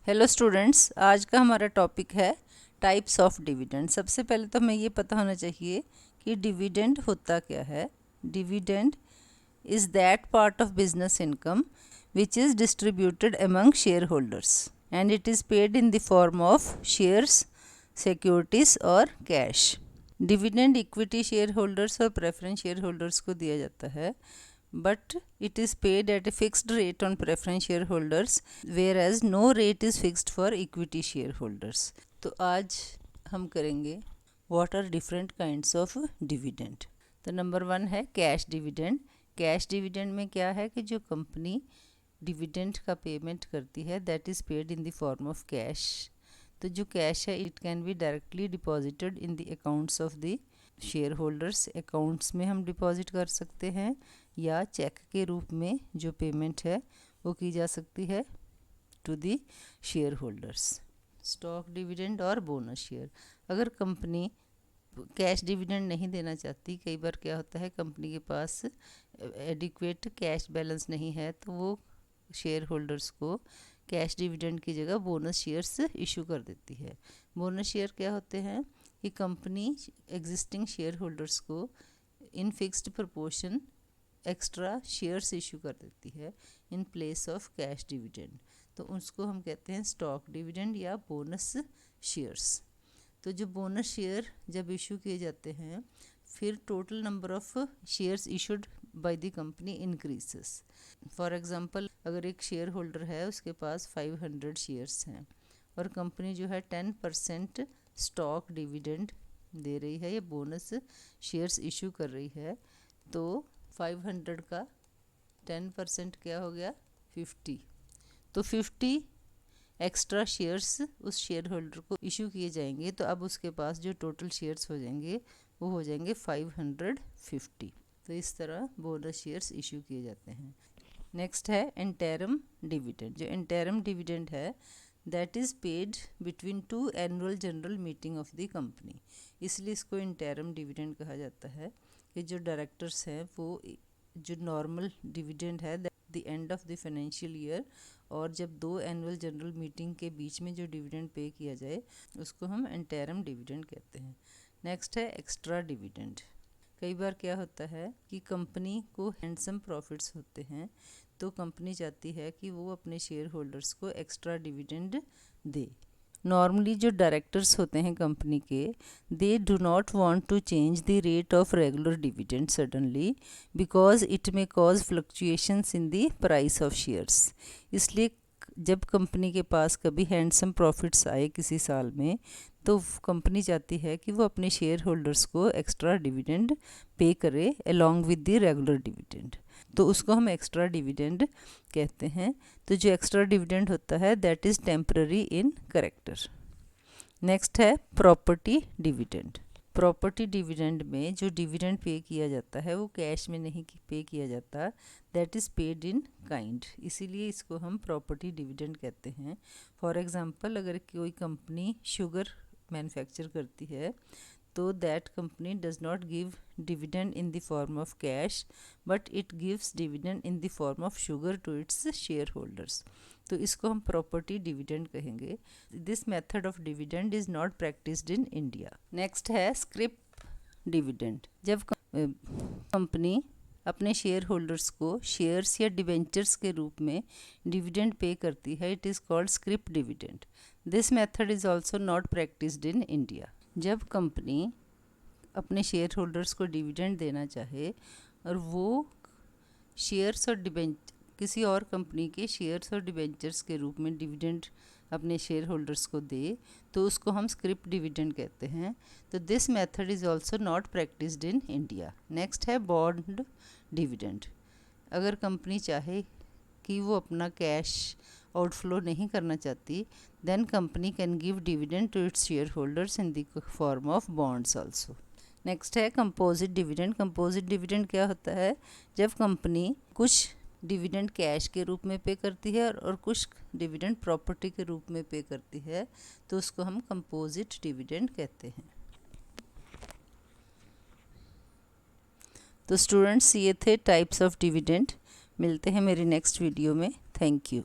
Hello students, आज का हमारा टॉपिक है टाइप्स ऑफ डिविडेंड। सबसे पहले तो हमें ये पता होना चाहिए कि डिविडेंड होता क्या है। Dividend is that part of business income which is distributed among share holders and it is paid in the form of shares, securities और cash. Dividend equity share holders और प्रेफरेंस शेयर होल्डर्स को दिया जाता है, but it is paid at a fixed rate on preference shareholders whereas no rate is fixed for equity shareholders। तो आज हम करेंगे what are different kinds of dividend। तो नंबर 1 है कैश डिविडेंड। कैश डिविडेंड में क्या है कि जो कंपनी डिविडेंड का पेमेंट करती है that is paid in the form of cash. तो जो कैश है it can be directly deposited in the accounts of the share holders. Accounts में हम डिपॉजिट कर सकते हैं या चेक के रूप में जो पेमेंट है वो की जा सकती है to the share holders. Stock dividend और बोनस शेयर। अगर कंपनी कैश डिविडेंड नहीं देना चाहती, कई बार क्या होता है कंपनी के पास एडिक्वेट कैश बैलेंस नहीं है, तो वो शेयर होल्डर्स को कैश डिविडेंड की जगह बोनस शेयर्स इशू कर देती है। बोनस शेयर क्या होते हैं कि कंपनी एग्जिस्टिंग शेयर होल्डर्स को in fixed proportion extra shares issue कर देती है in place of cash dividend, तो उसको हम कहते हैं स्टॉक डिविडेंड या बोनस शेयर्स। तो जो बोनस शेयर जब इशू किए जाते हैं फिर total number of shares issued by the company increases. For example, अगर एक शेयर होल्डर है उसके पास 500 शेयर्स हैं और कंपनी जो है 10% स्टॉक डिविडेंड दे रही है या बोनस शेयर्स इशू कर रही है, तो 500 का 10% क्या हो गया 50। तो 50 एक्स्ट्रा शेयर्स उस शेयर होल्डर को इशू किए जाएंगे, तो अब उसके पास जो टोटल शेयर्स हो जाएंगे वो हो जाएंगे 550। तो इस तरह बोनस शेयर्स इशू किए जाते हैं। नेक्स्ट है इंटरम डिविडेंड। जो इंटरम डिविडेंड है that is paid between 2 annual general meeting of the company, इसलिए इसको इंटरम डिविडेंड कहा जाता है कि जो डायरेक्टर्स हैं वो जो नॉर्मल डिविडेंड है the end of the financial year और जब 2 एनुअल जनरल मीटिंग के बीच में जो डिविडेंड पे किया जाए उसको हम इंटरम डिविडेंड कहते हैं। नेक्स्ट है एक्स्ट्रा डिविडेंड। कई बार क्या होता है कि कंपनी को हैंडसम प्रॉफिट्स होते हैं, तो कंपनी चाहती है कि वो अपने शेयर होल्डर्स को एक्स्ट्रा डिविडेंड दे। नॉर्मली जो डायरेक्टर्स होते हैं कंपनी के, they do not want to change the rate of regular dividend suddenly because it may cause fluctuations in the price of shares. इसलिए जब कंपनी के पास कभी हैंडसम प्रॉफिट्स आए किसी साल में, तो कंपनी चाहती है कि वो अपने शेयर होल्डर्स को एक्स्ट्रा डिविडेंड पे करे along with the regular dividend, तो उसको हम एक्स्ट्रा डिविडेंड कहते हैं। तो जो एक्स्ट्रा डिविडेंड होता है that is temporary in character. Next है प्रॉपर्टी डिविडेंड। प्रॉपर्टी डिविडेंड में जो डिविडेंड पे किया जाता है वो कैश में नहीं पे किया जाता, that is paid in kind, इसीलिए इसको हम प्रॉपर्टी डिविडेंड कहते हैं। फॉर एग्जांपल, अगर कोई कंपनी शुगर मैन्युफैक्चर करती है तो that company does not give dividend in the form of cash but it gives dividend in the form of sugar to its share holders, तो इसको हम प्रॉपर्टी डिविडेंड कहेंगे। This method of dividend is not practised in India. Next है scrip dividend. जब company अपने share holders को shares या debentures के रूप में डिविडेंड पे करती है it is called scrip dividend. This method is also not practised in India. जब कंपनी अपने शेयर होल्डर्स को डिविडेंड देना चाहे और वो शेयर्स और किसी और कंपनी के शेयर्स और डिवेंचर्स के रूप में डिविडेंड अपने शेयर होल्डर्स को दे, तो उसको हम स्क्रिप डिविडेंड कहते हैं। तो this method is also not practised in India. Next है बॉन्ड डिविडेंड। अगर कंपनी चाहे कि वो अपना कैश आउटफ्लो नहीं करना चाहती, then company can give dividend to its share holders in the form of bonds also. Next है कंपोजिट डिविडेंड। कंपोजिट डिविडेंड क्या होता है, जब कंपनी कुछ डिविडेंड कैश के रूप में पे करती है और कुछ डिविडेंड प्रॉपर्टी के रूप में पे करती है, तो उसको हम कंपोजिट डिविडेंड कहते हैं। तो स्टूडेंट्स, ये थे टाइप्स ऑफ डिविडेंड। मिलते हैं मेरी नेक्स्ट वीडियो में। Thank you.